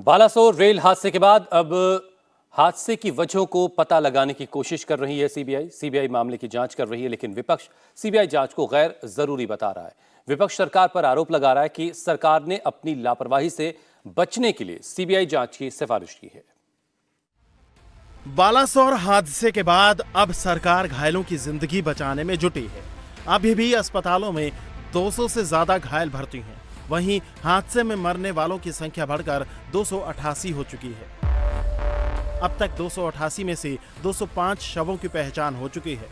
Balasore rail हादसे के बाद अब हादसे की वजहों को पता लगाने की कोशिश कर रही है सीबीआई मामले की जांच कर रही है, लेकिन विपक्ष सीबीआई जांच को गैर जरूरी बता रहा है। विपक्ष सरकार पर आरोप लगा रहा है कि सरकार ने अपनी लापरवाही से बचने के लिए सीबीआई जांच की सिफारिश की है। बालासोर हादसे के बाद अब सरकार घायलों की जिंदगी बचाने में जुटी है। अभी भी अस्पतालों में 200 से ज्यादा घायल भर्ती हैं। वहीं हादसे में मरने वालों की संख्या बढ़कर 288 हो चुकी है। अब तक 288 में से 205 शवों की पहचान हो चुकी है।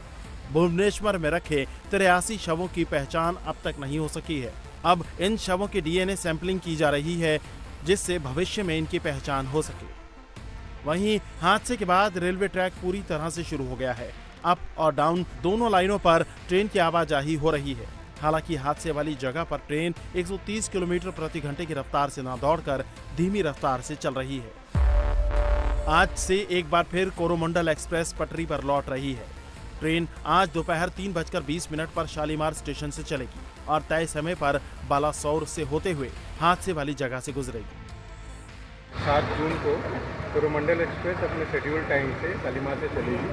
भुवनेश्वर में रखे 83 शवों की पहचान अब तक नहीं हो सकी है। अब इन शवों की डीएनए सैंपलिंग की जा रही है, जिससे भविष्य में इनकी पहचान हो सके। वहीं हादसे के बाद रेलवे ट्रैक पूरी तरह से शुरू हो गया है। अप और डाउन दोनों लाइनों पर ट्रेन की आवाजाही हो रही है। हालांकि हादसे वाली जगह पर ट्रेन 130 किलोमीटर प्रति घंटे की रफ्तार से न दौड़कर धीमी रफ्तार से चल रही है। आज से एक बार फिर कोरोमंडल एक्सप्रेस पटरी पर लौट रही है। ट्रेन आज दोपहर 3:20 पर शालीमार स्टेशन से चलेगी और तय समय पर बालासोर से होते हुए हादसे वाली जगह से गुजरेगी। 7 जून को कोरोमंडल एक्सप्रेस अपने शेड्यूल टाइम से शालीमार से चलेगी।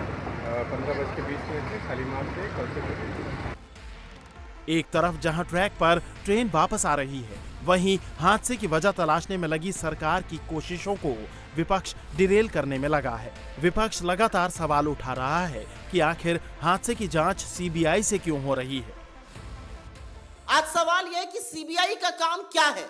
15:20 से शालीमार से कल से चलेगी। एक तरफ जहां ट्रैक पर ट्रेन वापस आ रही है, वहीं हादसे की वजह तलाशने में लगी सरकार की कोशिशों को विपक्ष डिरेल करने में लगा है। विपक्ष लगातार सवाल उठा रहा है कि आखिर हादसे की जांच सीबीआई से क्यों हो रही है। आज सवाल यह है कि सीबीआई का काम क्या है,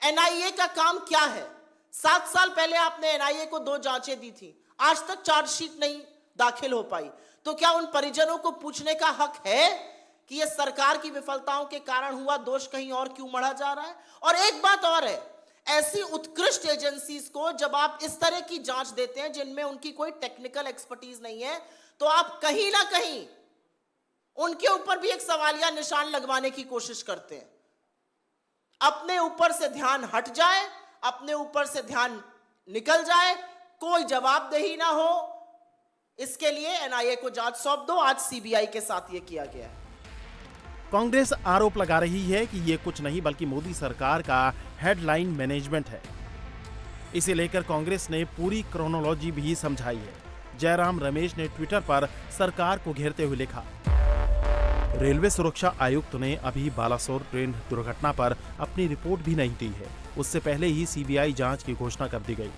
एनआईए का काम क्या है। 7 साल पहले आपने एनआईए को 2 जांचें दी थी, आज तक चार्जशीट नहीं दाखिल हो पाई। तो क्या उन परिजनों को पूछने का हक है कि यह सरकार की विफलताओं के कारण हुआ, दोष कहीं और क्यों मढ़ा जा रहा है? और एक बात और है, ऐसी उत्कृष्ट एजेंसीज को जब आप इस तरह की जांच देते हैं जिनमें उनकी कोई टेक्निकल एक्सपर्टीज नहीं है, तो आप कहीं ना कहीं उनके ऊपर भी एक सवालिया निशान लगवाने की कोशिश करते हैं। अपने ऊपर से ध्यान हट जाए, अपने ऊपर से ध्यान निकल जाए, कोई जवाबदेही ना हो, इसके लिए एनआईए को जांच सौंप दो। आज सीबीआई के साथ यह किया गया है। कांग्रेस आरोप लगा रही है कि ये कुछ नहीं बल्कि मोदी सरकार का हेडलाइन मैनेजमेंट है। इसे लेकर कांग्रेस ने पूरी क्रोनोलॉजी भी समझाई है। जयराम रमेश ने ट्विटर पर सरकार को घेरते हुए लिखा, रेलवे सुरक्षा आयुक्त ने अभी बालासोर ट्रेन दुर्घटना पर अपनी रिपोर्ट भी नहीं दी है। उससे पहले ही सीबीआई जांच की घोषणा कर दी गई।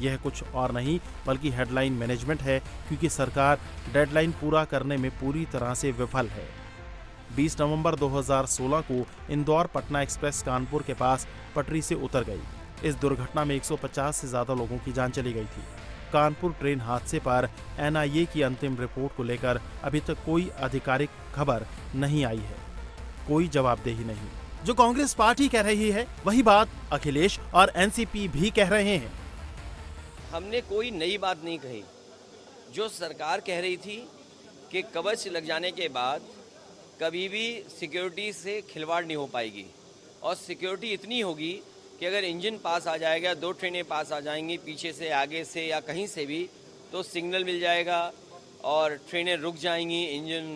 यह कुछ और नहीं बल्कि हेडलाइन मैनेजमेंट है, क्योंकि सरकार डेडलाइन पूरा करने में पूरी तरह से विफल है। 20 नवंबर 2016 को इंदौर पटना एक्सप्रेस कानपुर के पास पटरी से उतर गई। इस दुर्घटना में 150 से ज्यादा लोगों की जान चली गई थी। कानपुर ट्रेन हादसे पर एनआईए की अंतिम रिपोर्ट को लेकर अभी तक कोई आधिकारिक खबर नहीं आई है, कोई जवाबदेही नहीं। जो कांग्रेस पार्टी कह रही है वही बात अखिलेश और एनसीपी भी कह रहे हैं। हमने कोई नई बात नहीं कही। जो सरकार कह रही थी कि कवच लग जाने के बाद कभी भी सिक्योरिटी से खिलवाड़ नहीं हो पाएगी, और सिक्योरिटी इतनी होगी कि अगर इंजन पास आ जाएगा, 2 ट्रेनें पास आ जाएंगी पीछे से, आगे से या कहीं से भी, तो सिग्नल मिल जाएगा और ट्रेनें रुक जाएंगी। इंजन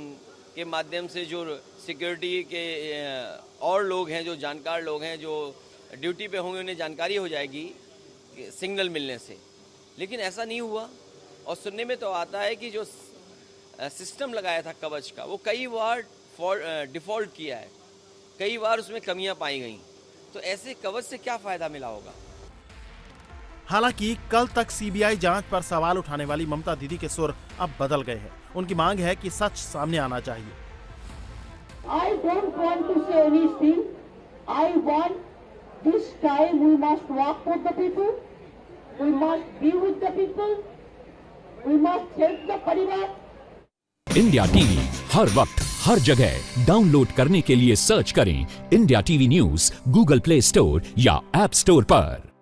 के माध्यम से जो सिक्योरिटी के और लोग हैं, जो जानकार लोग हैं, जो ड्यूटी पे होंगे, उन्हें जानकारी हो जाएगी सिग्नल मिलने से। लेकिन ऐसा नहीं हुआ, और सुनने में तो आता है कि जो सिस्टम लगाया था कवच का, वो कई बार डिफ़ॉल्ट किया है, कई बार उसमें कमियां पाई गई। तो ऐसे कवच से क्या फायदा मिला होगा? हालांकि कल तक सीबीआई जांच पर सवाल उठाने वाली ममता दीदी के सुर अब बदल गए हैं। उनकी मांग है कि सच सामने आना चाहिए। I don't want to say anything. I want this time we must walk with the people. We must be with the people. We must help the परिवार। इंडिया टीवी हर वक्त हर जगह डाउनलोड करने के लिए सर्च करें India TV news Google play store या app store पर।